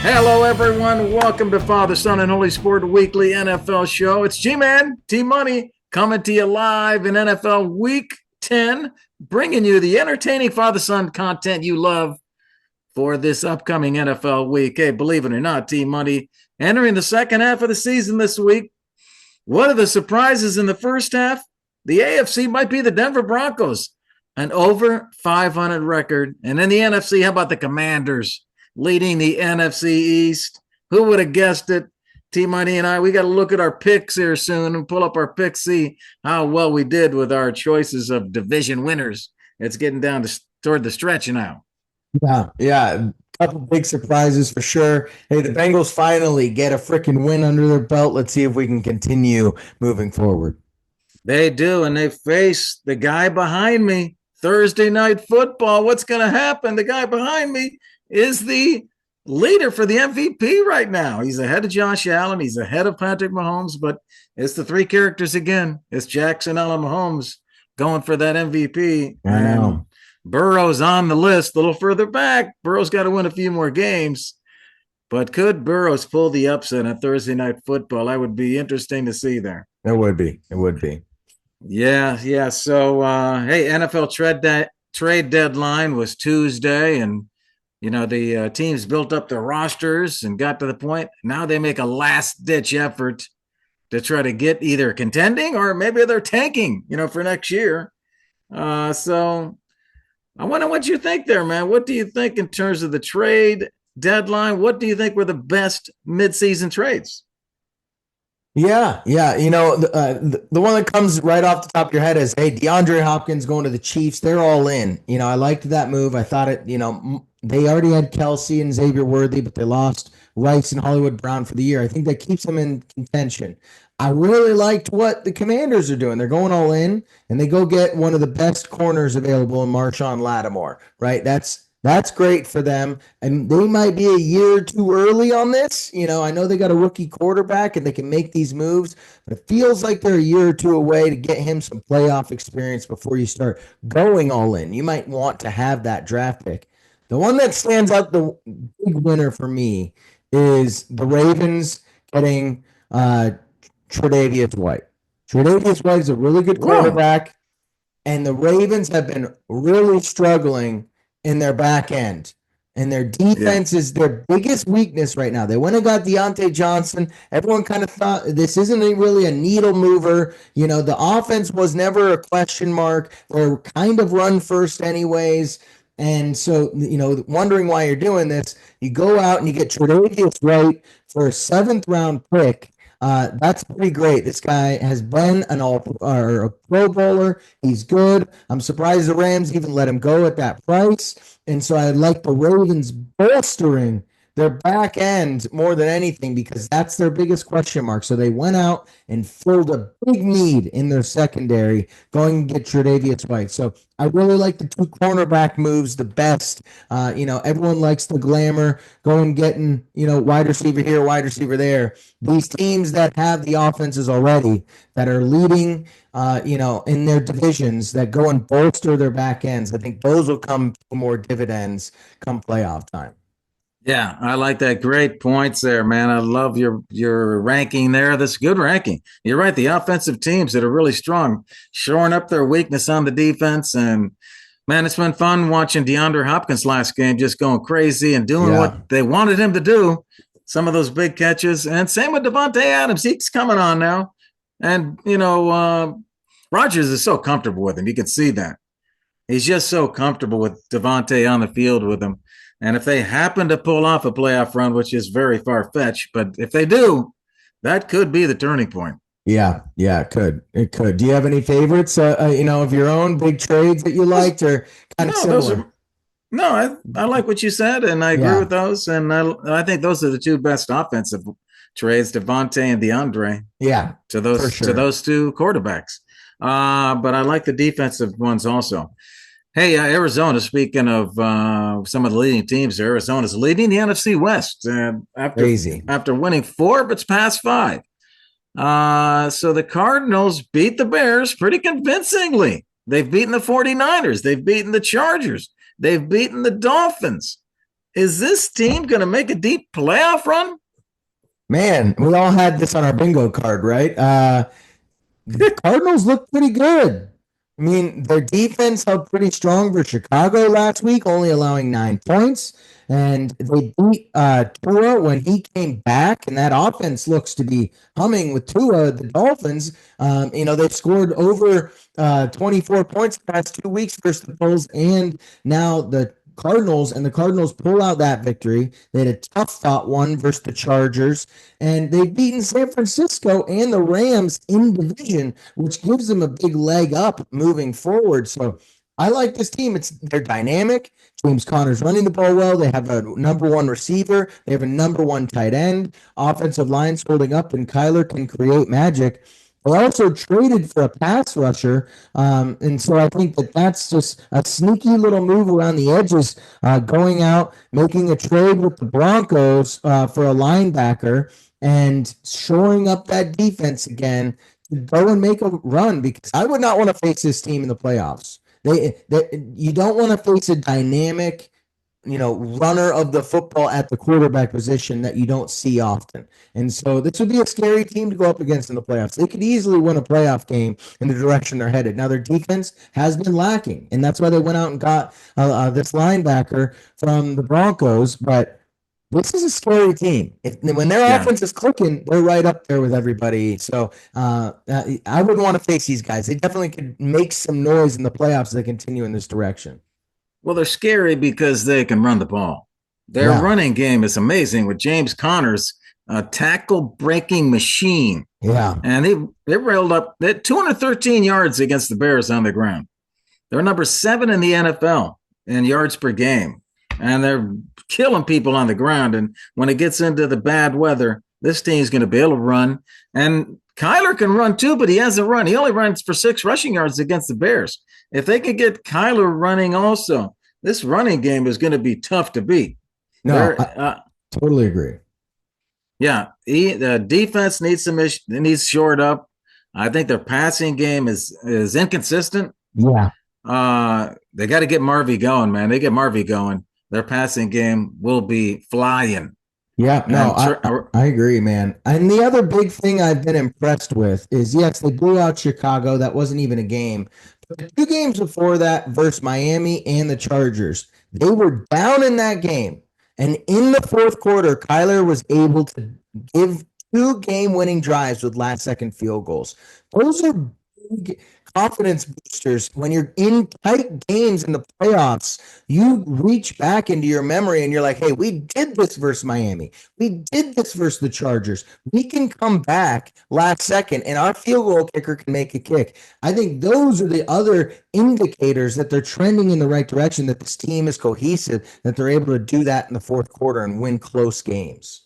Hello, everyone. Welcome to Father, Son, and Holy Spirit Weekly NFL Show. It's G-Man, T-Money, coming to you live in NFL Week 10, bringing you the entertaining Father-Son content you love for this upcoming NFL week. Hey, believe it or not, T-Money, entering the second half of the season this week. What are the surprises in the first half? The AFC might be the Denver Broncos, an over 500 record. And in the NFC, how about the Commanders leading the NFC East? Who would have guessed it? T-Money and I, we got to look at our picks here soon and pull up our picks, see how well we did with our choices of division winners. It's getting down toward the stretch now. Yeah. A couple big surprises for sure. Hey, the Bengals finally get a freaking win under their belt. Let's see if we can continue moving forward. They do, and they face the guy behind me. Thursday Night Football. What's going to happen? The guy behind me is the leader for the MVP right now. He's ahead of Josh Allen. He's ahead of Patrick Mahomes, but it's the three characters again. It's Jackson, Allen, Mahomes going for that MVP. I know. Burrow's on the list a little further back. Burrow's got to win a few more games. But could Burrows pull the upset on Thursday Night Football? That would be interesting to see there. It would be. Yeah. So, hey, NFL trade deadline was Tuesday, and the teams built up their rosters and got to the point. Now they make a last-ditch effort to try to get either contending or maybe they're tanking, for next year. So I wonder what you think there, man. What do you think in terms of the trade deadline? What do you think were the best midseason trades? Yeah. The one that comes right off the top of your head is, hey, DeAndre Hopkins going to the Chiefs. They're all in. I liked that move. I thought it, they already had Kelsey and Xavier Worthy, but they lost Rice and Hollywood Brown for the year. I think that keeps them in contention. I really liked what the Commanders are doing. They're going all in, and they go get one of the best corners available in Marshawn Lattimore, right? That's great for them, and they might be a year too early on this. I know they got a rookie quarterback, and they can make these moves, but it feels like they're a year or two away to get him some playoff experience before you start going all in. You might want to have that draft pick. The one that stands out, the big winner for me, is the Ravens getting Tre'Davious White. Tre'Davious White is a really good quarterback, and the Ravens have been really struggling in their back end. And their defense is their biggest weakness right now. They went and got Deontay Johnson. Everyone kind of thought this isn't really a needle mover. The offense was never a question mark. They're kind of run first anyways. And so, wondering why you're doing this, you go out and you get Tre'Davious White for a 7th-round pick. That's pretty great. This guy has been a Pro Bowler. He's good. I'm surprised the Rams even let him go at that price. And so I like the Ravens bolstering their back end more than anything because that's their biggest question mark. So they went out and filled a big need in their secondary, going to get Tre'Davious White. So I really like the 2 cornerback moves the best. Everyone likes the glamour, going getting, wide receiver here, wide receiver there. These teams that have the offenses already that are leading, in their divisions that go and bolster their back ends, I think those will come to more dividends come playoff time. Yeah, I like that. Great points there, man. I love your ranking there. That's good ranking. You're right. The offensive teams that are really strong, shoring up their weakness on the defense. And, man, it's been fun watching DeAndre Hopkins last game just going crazy and doing what they wanted him to do. Some of those big catches. And same with Davante Adams. He's coming on now. And, Rodgers is so comfortable with him. You can see that. He's just so comfortable with Davante on the field with him. And if they happen to pull off a playoff run, which is very far-fetched, but if they do, that could be the turning point. Yeah, it could. Do you have any favorites, of your own big trades that you liked or kind of similar? I like what you said, and I agree with those. And I think those are the 2 best offensive trades, Davante and DeAndre. Yeah, to those 2 quarterbacks. But I like the defensive ones also. Hey, Arizona, speaking of some of the leading teams, Arizona's leading the NFC West after winning 4 of its past 5. So the Cardinals beat the Bears pretty convincingly. They've beaten the 49ers. They've beaten the Chargers. They've beaten the Dolphins. Is this team going to make a deep playoff run? Man, we all had this on our bingo card, right? The Cardinals look pretty good. I mean, their defense held pretty strong for Chicago last week, only allowing 9 points. And they beat Tua when he came back, and that offense looks to be humming with Tua. The Dolphins, they've scored over 24 points the past 2 weeks versus the Bills and now the Cardinals, and the Cardinals pull out that victory. They had a tough fought one versus the Chargers, and they've beaten San Francisco and the Rams in division, which gives them a big leg up moving forward. So I like this team. They're dynamic. James Conner's running the ball well. They have a number one receiver. They have a number one tight end. Offensive line's holding up, and Kyler can create magic. They also traded for a pass rusher, and so I think that's just a sneaky little move around the edges, going out, making a trade with the Broncos for a linebacker, and shoring up that defense again to go and make a run, because I would not want to face this team in the playoffs. You don't want to face a dynamic, runner of the football at the quarterback position that you don't see often. And so this would be a scary team to go up against in the playoffs. They could easily win a playoff game in the direction they're headed. Now, their defense has been lacking, and that's why they went out and got this linebacker from the Broncos. But this is a scary team. When their offense is clicking, they're right up there with everybody. So I wouldn't want to face these guys. They definitely could make some noise in the playoffs if they continue in this direction. Well, they're scary because they can run the ball. Their running game is amazing with James Conner's tackle breaking machine. Yeah. And they railed up 213 yards against the Bears on the ground. They're number 7 in the NFL in yards per game. And they're killing people on the ground. And when it gets into the bad weather, this team's going to be able to run. And Kyler can run too, but he hasn't run. He only runs for 6 rushing yards against the Bears. If they could get Kyler running also, this running game is going to be tough to beat. No, I totally agree. Yeah, the defense needs shored up. I think their passing game is inconsistent. Yeah. They got to get Marvy going, man. They get Marvy going, their passing game will be flying. Yeah, no, I agree, man. And the other big thing I've been impressed with is, yes, they blew out Chicago. That wasn't even a game. But the 2 games before that versus Miami and the Chargers, they were down in that game. And in the fourth quarter, Kyler was able to give 2 game-winning drives with last-second field goals. Those are big confidence boosters. When you're in tight games in the playoffs, you reach back into your memory and you're like, hey, we did this versus Miami. We did this versus the Chargers. We can come back last second and our field goal kicker can make a kick. I think those are the other indicators that they're trending in the right direction, that this team is cohesive, that they're able to do that in the fourth quarter and win close games.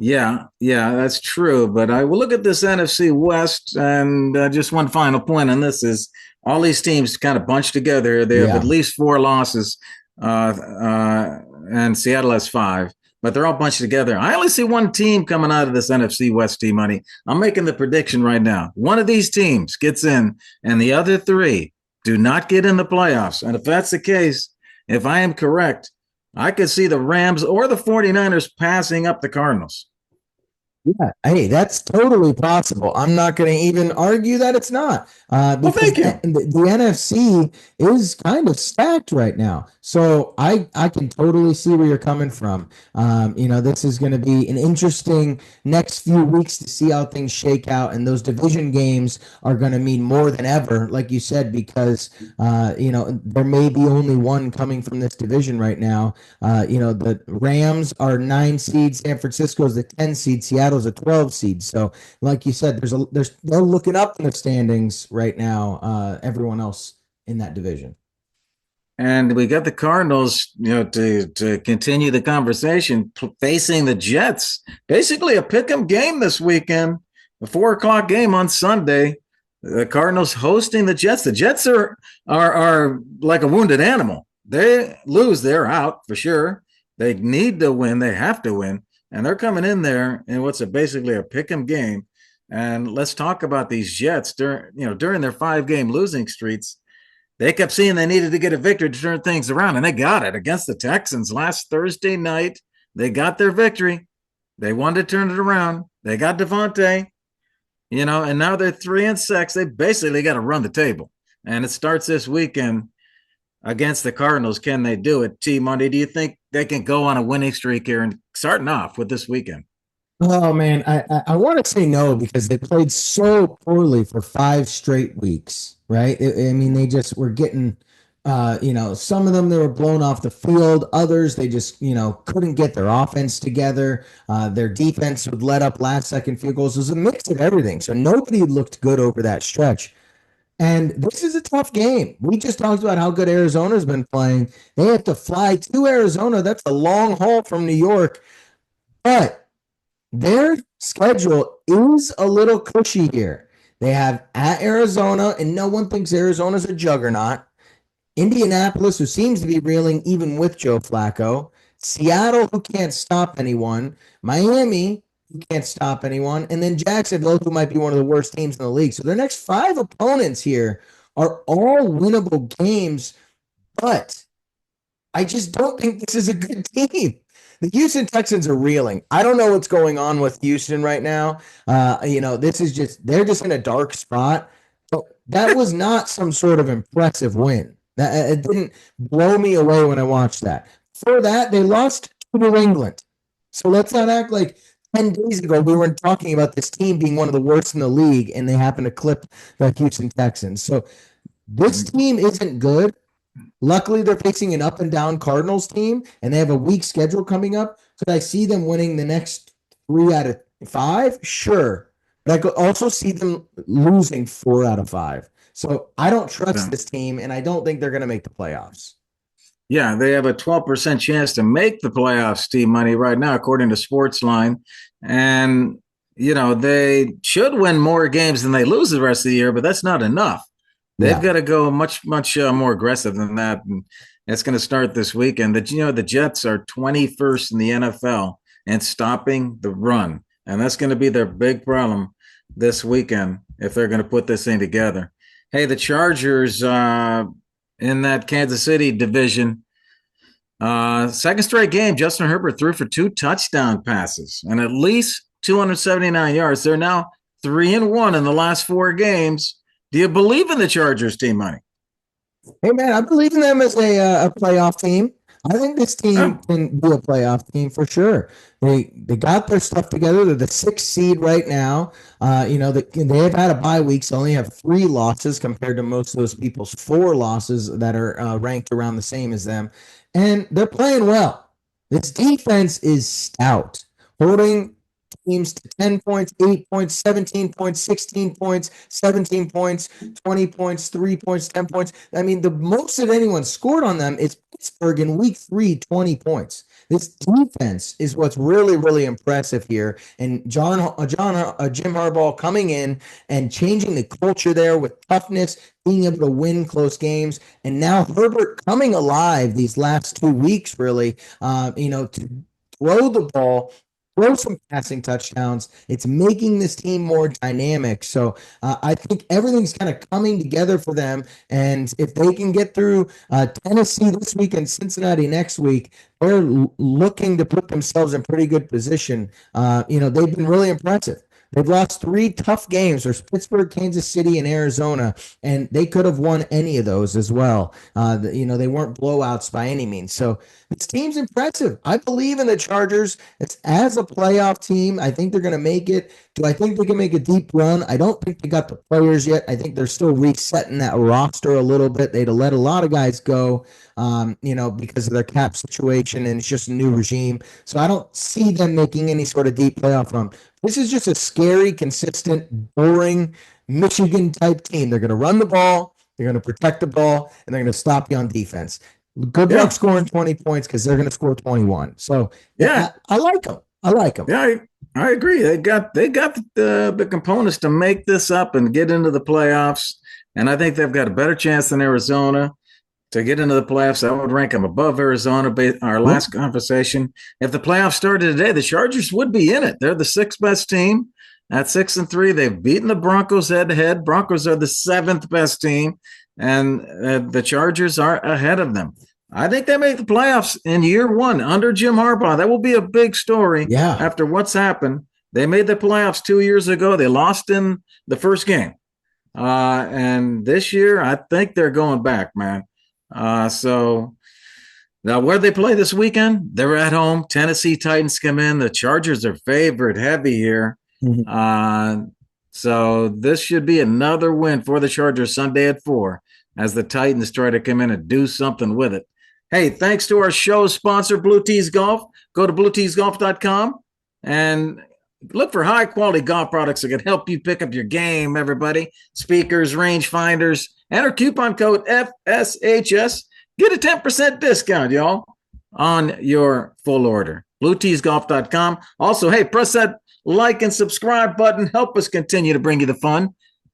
Yeah, that's true. But I will look at this NFC West, and just one final point on this is all these teams kind of bunched together. They have at least 4 losses, and Seattle has 5, but they're all bunched together. I only see one team coming out of this NFC West, T-Money. I'm making the prediction right now. One of these teams gets in, and the other 3 do not get in the playoffs. And if that's the case, if I am correct, I could see the Rams or the 49ers passing up the Cardinals. Yeah, hey, that's totally possible. I'm not going to even argue that it's not. Well, thank you. The NFC is kind of stacked right now. So I can totally see where you're coming from. This is going to be an interesting next few weeks to see how things shake out. And those division games are going to mean more than ever, like you said, because, there may be only one coming from this division right now. The Rams are 9 seeds. San Francisco's the 10 seed. Seattle's a 12 seed. So like you said, they're looking up in the standings right now, everyone else in that division. And we got the Cardinals, to continue the conversation, facing the Jets. Basically a pick'em game this weekend, a 4:00 game on Sunday. The Cardinals hosting the Jets. The Jets are like a wounded animal. They lose, they're out for sure. They need to win. They have to win. And they're coming in there in what's basically a pick'em game. And let's talk about these Jets during their 5-game losing streaks. they kept seeing they needed to get a victory to turn things around, and they got it against the Texans last Thursday night. They got their victory. They wanted to turn it around. They got Devontae, and now they're 3-6. They basically got to run the table, and it starts this weekend against the Cardinals. Can they do it? T Monday, do you think they can go on a winning streak here and starting off with this weekend? Oh man, I want to say no because they played so poorly for 5 straight weeks, right? I mean, they just were getting, some of them they were blown off the field. Others they just, couldn't get their offense together. Their defense would let up last-second field goals. It was a mix of everything. So nobody looked good over that stretch. And this is a tough game. We just talked about how good Arizona's been playing. They have to fly to Arizona. That's a long haul from New York, but their schedule is a little cushy here. They have at Arizona, and no one thinks Arizona's a juggernaut. Indianapolis, who seems to be reeling even with Joe Flacco. Seattle, who can't stop anyone. Miami, who can't stop anyone. And then Jacksonville, who might be one of the worst teams in the league. So their next 5 opponents here are all winnable games, but I just don't think this is a good team. The Houston Texans are reeling. I don't know what's going on with Houston right now. This is they're just in a dark spot. But that was not some sort of impressive win. It didn't blow me away when I watched that. For that, they lost to New England. So let's not act like 10 days ago we weren't talking about this team being one of the worst in the league, and they happened to clip the Houston Texans. So this team isn't good. Luckily, they're facing an up and down Cardinals team, and they have a weak schedule coming up. Could I see them winning the next 3 out of 5? Sure. But I could also see them losing 4 out of 5. So I don't trust this team, and I don't think they're going to make the playoffs. Yeah, they have a 12% chance to make the playoffs, Steve Money, right now, according to Sportsline. And, they should win more games than they lose the rest of the year, but that's not enough. They've got to go much, much more aggressive than that. And it's going to start this weekend. The Jets are 21st in the NFL in stopping the run. And that's going to be their big problem this weekend if they're going to put this thing together. Hey, the Chargers in that Kansas City division, second straight game, Justin Herbert threw for 2 touchdown passes and at least 279 yards. They're now 3-1 in the last 4 games. Do you believe in the Chargers, Team Money? Hey, man, I believe in them as a playoff team. I think this team can be a playoff team for sure. They got their stuff together. They're the 6th seed right now. They have had a bye week, so only have 3 losses compared to most of those people's 4 losses that are ranked around the same as them. And they're playing well. This defense is stout, holding teams to 10 points, 8 points, 17 points, 16 points, 17 points, 20 points, 3 points, 10 points. I mean, the most that anyone scored on them is Pittsburgh in week 3, 20 points. This defense is what's really, really impressive here. And Jim Harbaugh coming in and changing the culture there with toughness, being able to win close games. And now Herbert coming alive these last 2 weeks, really, to throw the ball, throw some passing touchdowns. It's making this team more dynamic. So I think everything's kind of coming together for them. And if they can get through Tennessee this week and Cincinnati next week, they're looking to put themselves in pretty good position. They've been really impressive. They've lost 3 tough games. There's Pittsburgh, Kansas City, and Arizona, and they could have won any of those as well. They weren't blowouts by any means. So this team's impressive. I believe in the Chargers. It's as a playoff team. I think they're going to make it. Do I think they can make a deep run? I don't think they got the players yet. I think they're still resetting that roster a little bit. They'd let a lot of guys go, because of their cap situation, and it's just a new regime. So I don't see them making any sort of deep playoff run. This is just a scary, consistent, boring Michigan-type team. They're going to run the ball, they're going to protect the ball, and they're going to stop you on defense. Good luck scoring 20 points because they're going to score 21. So, I like them. Yeah, I agree. They got the components to make this up and get into the playoffs, and I think they've got a better chance than Arizona to get into the playoffs. I would rank them above Arizona. Our last conversation, if the playoffs started today, the Chargers would be in it. They're the 6th best team at 6-3. They've beaten the Broncos head to head. Broncos are the 7th best team and the Chargers are ahead of them. I think they make the playoffs in year one under Jim Harbaugh. That will be a big story Yeah. after what's happened. They made the playoffs 2 years ago. They lost in the first game. And this year, I think they're going back, man. So now where they play this weekend? They're at home. Tennessee Titans come in. The Chargers are favorite heavy here. So this should be another win for the Chargers Sunday at 4 as the Titans try to come in and do something with it. Hey, thanks to our show sponsor, Blue Tees Golf. Go to blueteesgolf.com and look for high quality golf products that can help you pick up your game, everybody. Speakers, range finders, enter coupon code FSHS. Get a 10% discount, y'all, on your full order. BlueTeesGolf.com. Also, hey, press that like and subscribe button. Help us continue to bring you the fun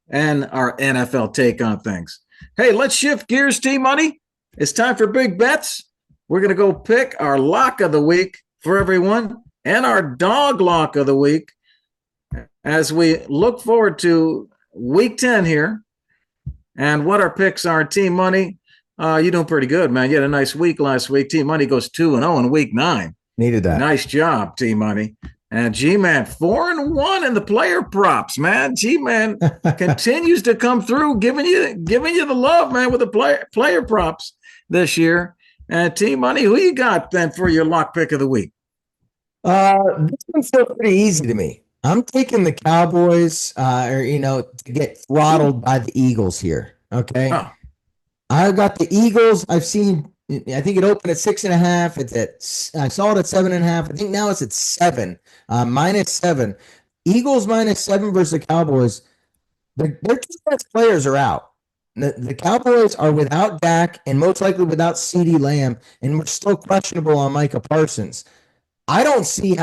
and our NFL take on things. Hey, let's shift gears, T-Money. It's time for big bets. We're going to go pick our lock of the week for everyone and our dog lock of the week as we look forward to week 10 here and what our picks are. T-Money, you're doing pretty good, man. You had a nice week last week. T-Money goes 2-0 in week 9. Needed that. Nice job, T-Money. And G-Man, 4-1 in the player props, man. G-Man continues to come through, giving you the love, man, with the player props this year. And T-Money, who you got then for your lock pick of the week? This one's still pretty easy to me. I'm taking the Cowboys, to get throttled by the Eagles here. Okay. Oh. I got the Eagles. I think it opened at 6.5. I saw it at 7.5. I think now it's at 7, -7. Eagles -7 versus the Cowboys. Their two best players are out. The Cowboys are without Dak and most likely without CeeDee Lamb, and we're still questionable on Micah Parsons. I don't see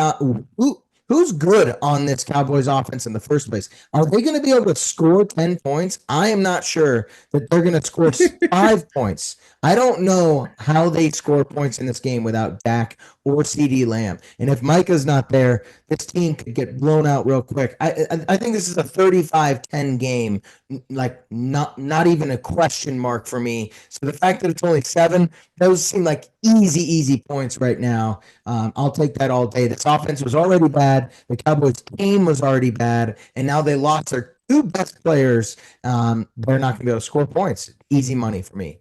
who's good on this Cowboys offense in the first place. Are they going to be able to score 10 points? I am not sure that they're going to score 5 points. I don't know how they score points in this game without Dak or CeeDee Lamb. And if Micah's not there, this team could get blown out real quick. I think this is a 35-10 game, like not even a question mark for me. So the fact that it's only 7, those seem like easy points right now. I'll take that all day. This offense was already bad. The Cowboys team was already bad. And now they lost their 2 best players. They're not going to be able to score points. Easy money for me.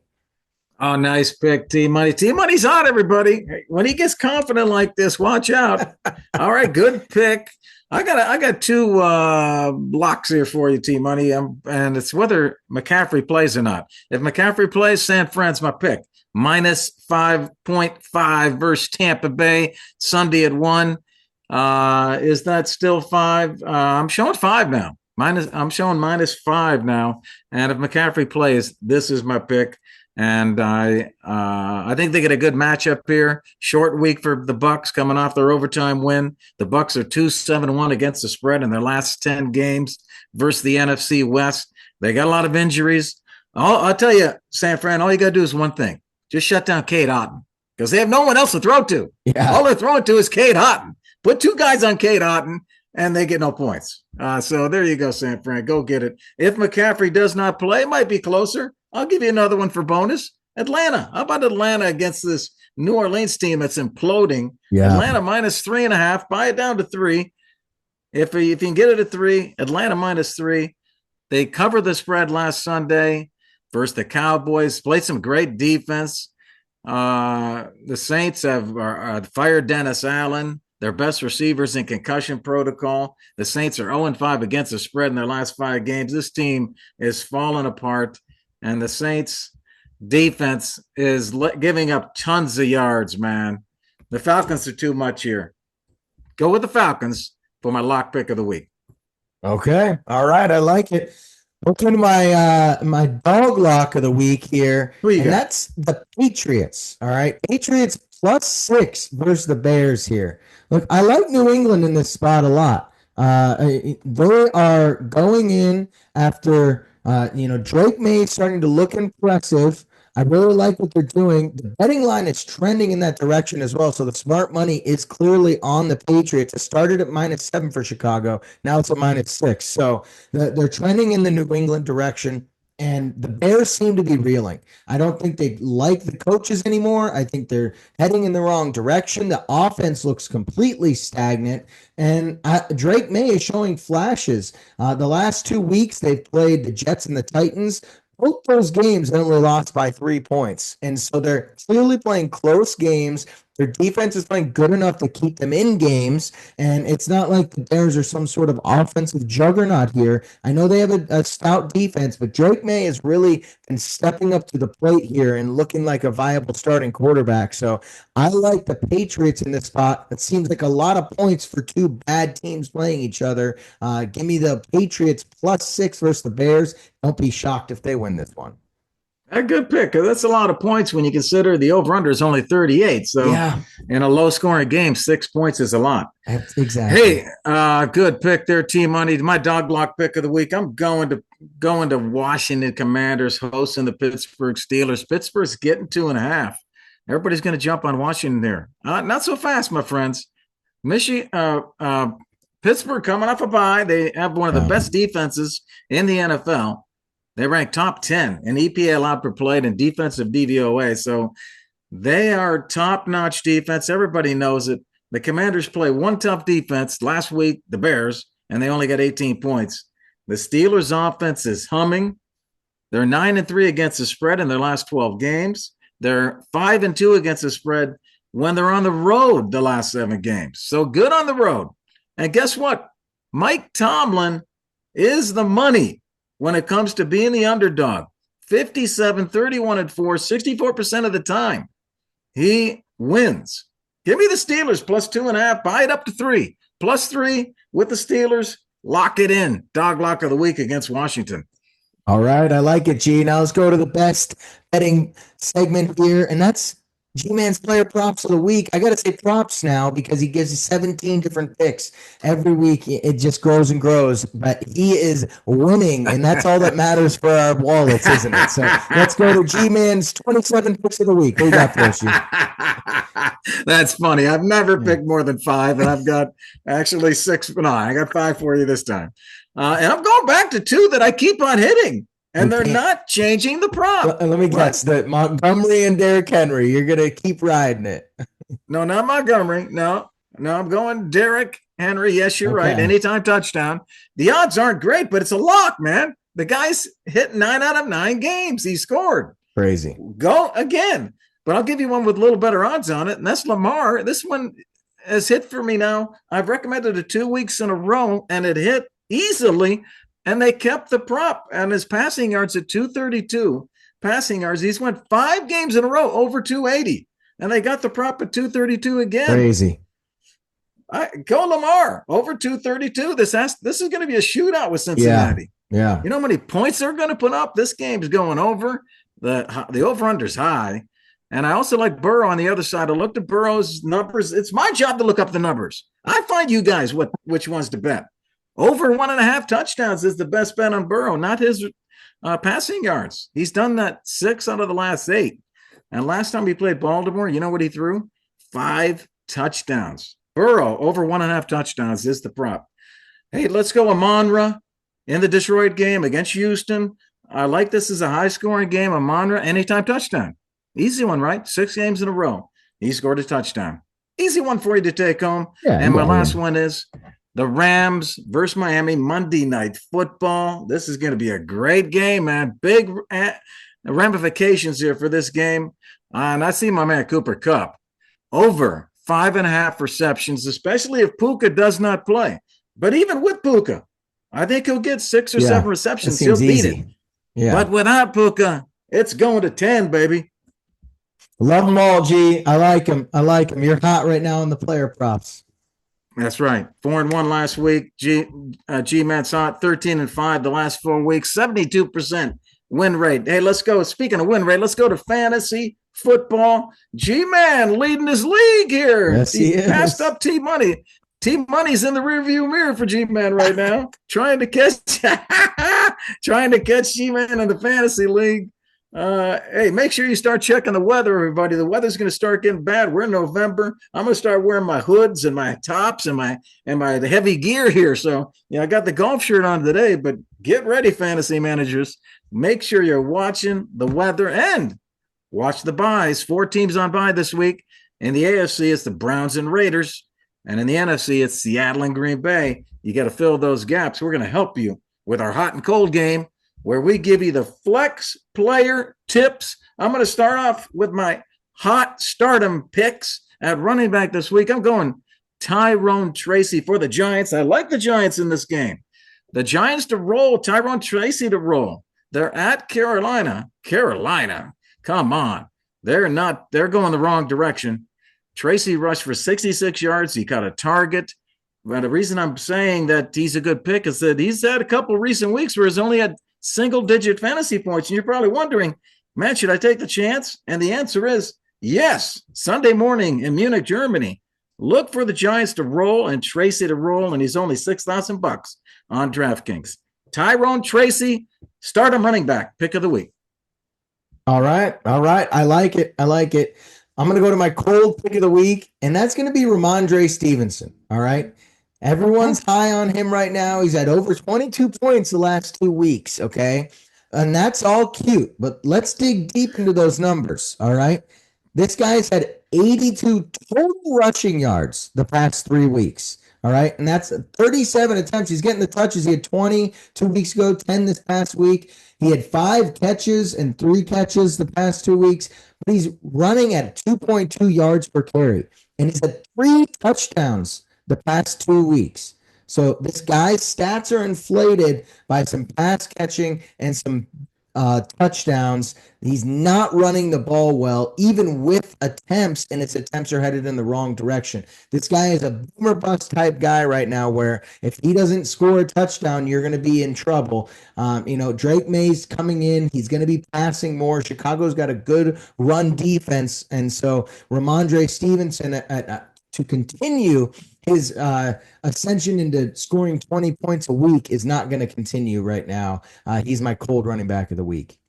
Oh, nice pick, T-Money. T-Money's hot, everybody. When he gets confident like this, watch out. All right, good pick. I got 2 blocks here for you, T-Money, and it's whether McCaffrey plays or not. If McCaffrey plays, San Fran's my pick. -5.5 versus Tampa Bay Sunday at 1. Is that still 5? I'm showing 5 now. I'm showing -5 now. And if McCaffrey plays, this is my pick. And I think they get a good matchup here. Short week for the Bucs coming off their overtime win. The Bucs are 2-7-1 against the spread in their last 10 games versus the NFC West. They got a lot of injuries. I'll tell you, San Fran, all you got to do is one thing. Just shut down Cade Otton because they have no one else to throw to. Yeah. All they're throwing to is Cade Otton. Put 2 guys on Cade Otton, and they get no points. So there you go, San Fran. Go get it. If McCaffrey does not play, it might be closer. I'll give you another one for bonus. Atlanta. How about Atlanta against this New Orleans team that's imploding? Yeah. Atlanta -3.5. Buy it down to 3. If you can get it at 3, Atlanta -3. They covered the spread last Sunday versus the Cowboys. Played some great defense. The Saints have fired Dennis Allen, their best receivers in concussion protocol. The Saints are 0-5 against the spread in their last 5 games. This team is falling apart. And the Saints defense is giving up tons of yards, man. The Falcons are too much here. Go with the Falcons for my lock pick of the week. Okay. All right. I like it. Looking at my dog lock of the week here. That's the Patriots. All right. Patriots +6 versus the Bears here. Look, I like New England in this spot a lot. They are going in after Drake May is starting to look impressive. I really like what they're doing. The betting line is trending in that direction as well. So the smart money is clearly on the Patriots. It started at -7 for Chicago. Now it's at -6. So they're trending in the New England direction. And the Bears seem to be reeling. I don't think they like the coaches anymore. I think they're heading in the wrong direction. The offense looks completely stagnant. And Drake May is showing flashes. The last 2 weeks, they've played the Jets and the Titans. Both those games only lost by 3 points. And so they're clearly playing close games. Their defense is playing good enough to keep them in games. And it's not like the Bears are some sort of offensive juggernaut here. I know they have a stout defense, but Drake May has really been stepping up to the plate here and looking like a viable starting quarterback. So I like the Patriots in this spot. It seems like a lot of points for two bad teams playing each other. Give me the Patriots +6 versus the Bears. Don't be shocked if they win this one. A good pick. That's a lot of points when you consider the over-under is only 38. So in a low-scoring game, 6 points is a lot. That's exactly. Hey, good pick there, T-Money. My dog block pick of the week. I'm going to Washington Commanders hosting the Pittsburgh Steelers. Pittsburgh's getting 2.5. Everybody's going to jump on Washington there. Not so fast, my friends. Pittsburgh coming off a bye. They have one of the best defenses in the NFL. They rank top 10 in EPA allowed per play and defensive DVOA. So they are top-notch defense. Everybody knows it. The Commanders play one tough defense last week, the Bears, and they only got 18 points. The Steelers' offense is humming. They're 9-3 against the spread in their last 12 games. They're 5-2 against the spread when they're on the road the last 7 games. So good on the road. And guess what? Mike Tomlin is the money when it comes to being the underdog. 57, 31-4, 64% of the time, he wins. Give me the Steelers +2.5. Buy it up to 3. +3 with the Steelers. Lock it in. Dog lock of the week against Washington. All right. I like it, G. Now let's go to the best betting segment here, and that's G-Man's player props of the week. I got to say props now because he gives 17 different picks every week. It just grows and grows, but he is winning, and that's all that matters for our wallets, isn't it? So let's go to G-Man's 27 picks of the week. What do you got for us, you? That's funny. I've never picked more than 5, and I've got actually 6. But no, I got 5 for you this time. And I'm going back to 2 that I keep on hitting. And they're not changing the prop. Let me guess. The Montgomery and Derrick Henry. You're going to keep riding it. No, not Montgomery. No, I'm going Derrick Henry. Yes, you're right. Anytime touchdown. The odds aren't great, but it's a lock, man. The guy's hit 9 out of 9 games. He scored. Crazy. Go again. But I'll give you one with a little better odds on it, and that's Lamar. This one has hit for me now. I've recommended it 2 weeks in a row, and it hit easily. And they kept the prop and his passing yards at 232 passing yards. He's went 5 games in a row over 280, and they got the prop at 232 again. Crazy. Go Lamar over 232. This is going to be a shootout with Cincinnati. Yeah. You know how many points they're going to put up? This game's going over. The over-under's high. And I also like Burrow on the other side. I looked at Burrow's numbers. It's my job to look up the numbers. I find you guys which ones to bet. Over 1.5 touchdowns is the best bet on Burrow, not his passing yards. He's done that 6 out of the last 8. And last time he played Baltimore, you know what he threw? 5 touchdowns. Burrow, over 1.5 touchdowns is the prop. Hey, let's go Amon-Ra in the Detroit game against Houston. I like this as a high-scoring game. Amon-Ra, anytime touchdown. Easy one, right? 6 games in a row. He scored a touchdown. Easy one for you to take home. Yeah, and my last one is the Rams versus Miami, Monday Night Football. This is going to be a great game, man. Big ramifications here for this game. And I see my man Cooper Kupp over 5.5 receptions, especially if Puka does not play. But even with Puka, I think he'll get 6 or 7 receptions. He'll beat it. Yeah. But without Puka, it's going to 10, baby. Love them all, G. I like them. You're hot right now on the player props. That's right. 4-1 last week. G-Man saw it 13-5 the last 4 weeks. 72% win rate. Hey, let's go. Speaking of win rate, let's go to fantasy football. G-Man leading his league here. Yes, he is. Passed up T-Money. T-Money's in the rearview mirror for G-Man right now, trying to catch G-Man in the fantasy league. Hey, make sure you start checking the weather, everybody. The weather's going to start getting bad. We're in November. I'm going to start wearing my hoods and my tops and my heavy gear here. So, I got the golf shirt on today, but get ready, fantasy managers. Make sure you're watching the weather and watch the buys. 4 teams on bye this week. In the AFC, it's the Browns and Raiders. And in the NFC, it's Seattle and Green Bay. You got to fill those gaps. We're going to help you with our hot and cold game, where we give you the flex player tips. I'm going to start off with my hot stardom picks at running back this week. I'm going Tyrone Tracy for the Giants. I like the Giants in this game. The Giants to roll, Tyrone Tracy to roll. They're at Carolina. Carolina, come on. They're going the wrong direction. Tracy rushed for 66 yards. He caught a target. But the reason I'm saying that he's a good pick is that he's had a couple recent weeks where he's only had single-digit fantasy points. And you're probably wondering, man, should I take the chance? And the answer is yes. Sunday morning in Munich, Germany. Look for the Giants to roll and Tracy to roll, and he's only $6,000 on DraftKings. Tyrone Tracy, start him running back, pick of the week. All right. I like it. I'm going to go to my cold pick of the week, and that's going to be Ramondre Stevenson. All right. Everyone's high on him right now. He's had over 22 points the last 2 weeks. Okay. And that's all cute, but let's dig deep into those numbers. All right. This guy's had 82 total rushing yards the past 3 weeks. All right. And that's 37 attempts. He's getting the touches. He had 20 2 weeks ago, 10 this past week. He had 5 catches and 3 catches the past 2 weeks, but he's running at 2.2 yards per carry. And he's had 3 touchdowns the past 2 weeks. So this guy's stats are inflated by some pass catching and some touchdowns. He's not running the ball well, even with attempts, and its attempts are headed in the wrong direction. This guy is a boomer bust type guy right now, where if he doesn't score a touchdown, you're going to be in trouble. Drake May's coming in. He's going to be passing more. Chicago's got a good run defense, and so Ramondre Stevenson to continue his ascension into scoring 20 points a week is not going to continue right now. He's my cold running back of the week.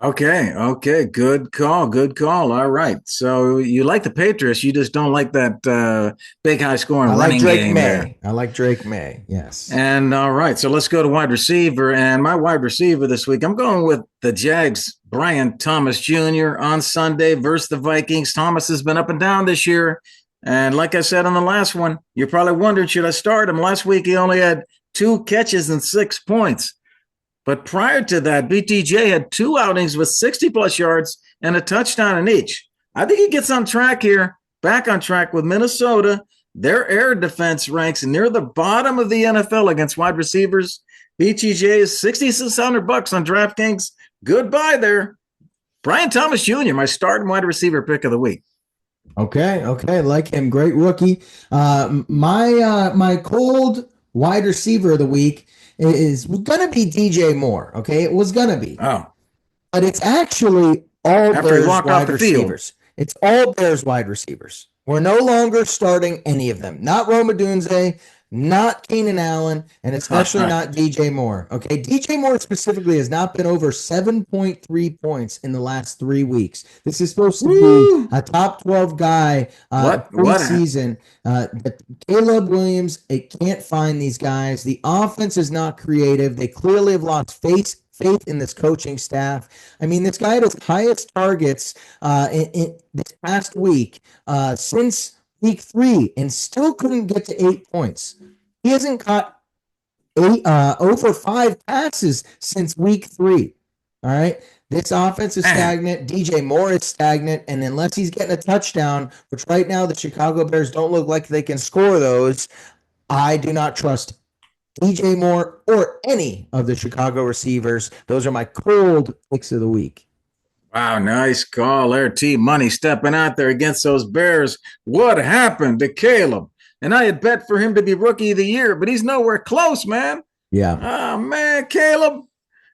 Okay. Good call. All right. So you like the Patriots, you just don't like that big high scoring running game there. I like Drake May. Yes. And all right. So let's go to wide receiver. And my wide receiver this week, I'm going with the Jags, Brian Thomas Jr. on Sunday versus the Vikings. Thomas has been up and down this year. And like I said on the last one, you're probably wondering, should I start him? Last week, he only had 2 catches and 6 points. But prior to that, BTJ had 2 outings with 60-plus yards and a touchdown in each. I think he gets on track here, back on track with Minnesota. Their air defense ranks near the bottom of the NFL against wide receivers. BTJ is $6,600 on DraftKings. Goodbye there. Brian Thomas Jr., my starting wide receiver pick of the week. Okay, like him, great rookie. My cold wide receiver of the week is gonna be DJ Moore. Okay, it was gonna be. Oh, but it's actually all Bears wide receivers. It's all Bears wide receivers. We're no longer starting any of them. Not Rome Odunze, not Keenan Allen, and especially not DJ Moore. Okay, DJ Moore specifically has not been over 7.3 points in the last 3 weeks. This is supposed to be a top 12 guy preseason. Caleb Williams, it can't find these guys. The offense is not creative. They clearly have lost faith in this coaching staff. I mean, this guy had his highest targets in this past week since week 3 and still couldn't get to 8 points. He hasn't caught over 5 passes since week 3. All right. This offense is stagnant. DJ Moore is stagnant. And unless he's getting a touchdown, which right now the Chicago Bears don't look like they can score those, I do not trust DJ Moore or any of the Chicago receivers. Those are my cold picks of the week. Wow, nice call there. T-Money stepping out there against those Bears. What happened to Caleb? And I had bet for him to be Rookie of the Year, but he's nowhere close, man. Yeah. Oh, man, Caleb.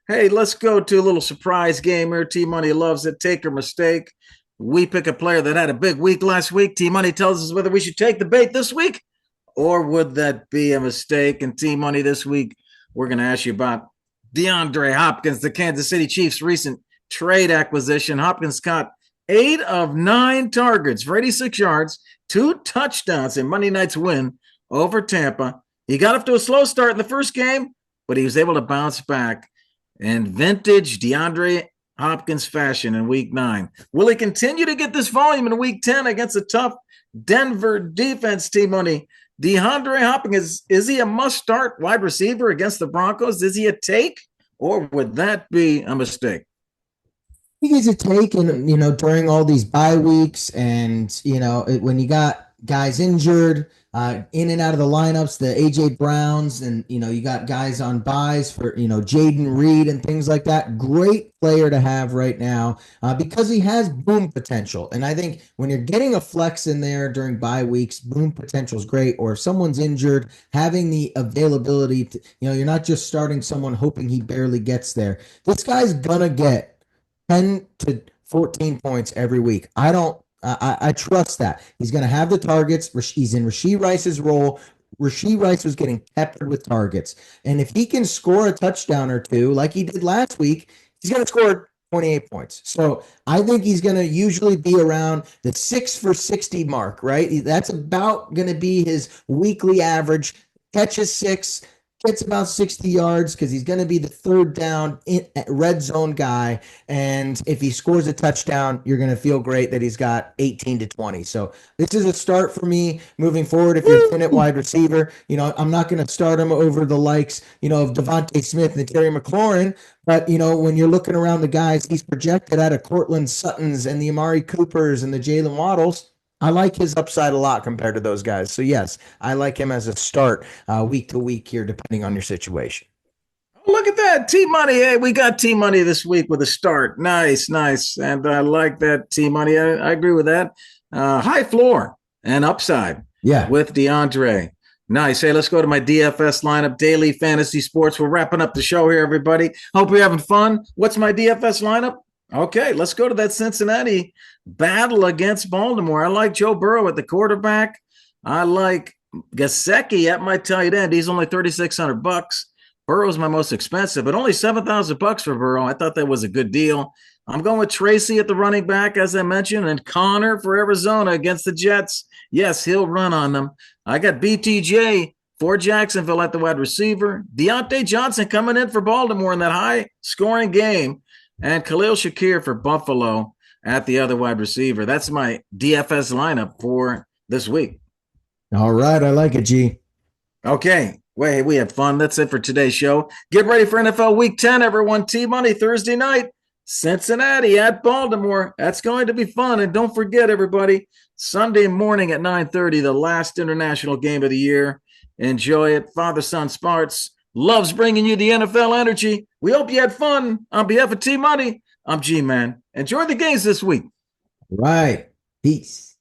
Hey, let's go to a little surprise game here. T-Money loves it. Take or mistake. We pick a player that had a big week last week. T-Money tells us whether we should take the bait this week or would that be a mistake. And T-Money this week, we're going to ask you about DeAndre Hopkins, the Kansas City Chiefs' recent trade acquisition. Hopkins caught 8 of 9 targets for 86 yards, 2 touchdowns in Monday night's win over Tampa. He got off to a slow start in the first game, but he was able to bounce back in vintage DeAndre Hopkins fashion in week 9. Will he continue to get this volume in week 10 against a tough Denver defense, T-Money? DeAndre Hopkins, is he a must-start wide receiver against the Broncos? Is he a take, or would that be a mistake? I think he's a take, and during all these bye weeks, and when you got guys injured, in and out of the lineups, the AJ Browns, and you got guys on buys for Jaden Reed and things like that. Great player to have right now because he has boom potential. And I think when you're getting a flex in there during bye weeks, boom potential is great. Or if someone's injured, having the availability to, you're not just starting someone hoping he barely gets there. This guy's gonna get 10 to 14 points every week. I trust that. He's going to have the targets. He's in Rashee Rice's role. Rashee Rice was getting peppered with targets. And if he can score a touchdown or two, like he did last week, he's going to score 28 points. So I think he's going to usually be around the 6 for 60 mark, right? That's about going to be his weekly average. Catches 6, gets about 60 yards because he's going to be the third down red zone guy. And if he scores a touchdown, you're going to feel great that he's got 18 to 20. So this is a start for me moving forward. If you're thin at wide receiver, I'm not going to start him over the likes, of Devontae Smith and Terry McLaurin. But, when you're looking around the guys, he's projected out of Cortland Suttons and the Amari Coopers and the Jalen Waddles. I like his upside a lot compared to those guys. So, yes, I like him as a start week to week here, depending on your situation. Look at that. T-Money. Hey, we got T-Money this week with a start. Nice. And I like that, T-Money. I agree with that. High floor and upside with DeAndre. Nice. Hey, let's go to my DFS lineup, Daily Fantasy Sports. We're wrapping up the show here, everybody. Hope you're having fun. What's my DFS lineup? Okay, let's go to that Cincinnati battle against Baltimore. I like Joe Burrow at the quarterback. I like Gesicki at my tight end. He's only $3,600. Burrow's my most expensive, but only $7,000 for Burrow. I thought that was a good deal. I'm going with Tracy at the running back, as I mentioned, and Connor for Arizona against the Jets. Yes, he'll run on them. I got BTJ for Jacksonville at the wide receiver. Deontay Johnson coming in for Baltimore in that high-scoring game. And Khalil Shakir for Buffalo at the other wide receiver. That's my DFS lineup for this week. All right. I like it, G. Okay. Wait, we had fun. That's it for today's show. Get ready for NFL Week 10, everyone. T-Money Thursday night. Cincinnati at Baltimore. That's going to be fun. And don't forget, everybody, Sunday morning at 9:30, the last international game of the year. Enjoy it. Father-son Sparts loves bringing you the NFL energy. We hope you had fun. On behalf of T-Money, I'm G-Man. Enjoy the games this week. Right. Peace.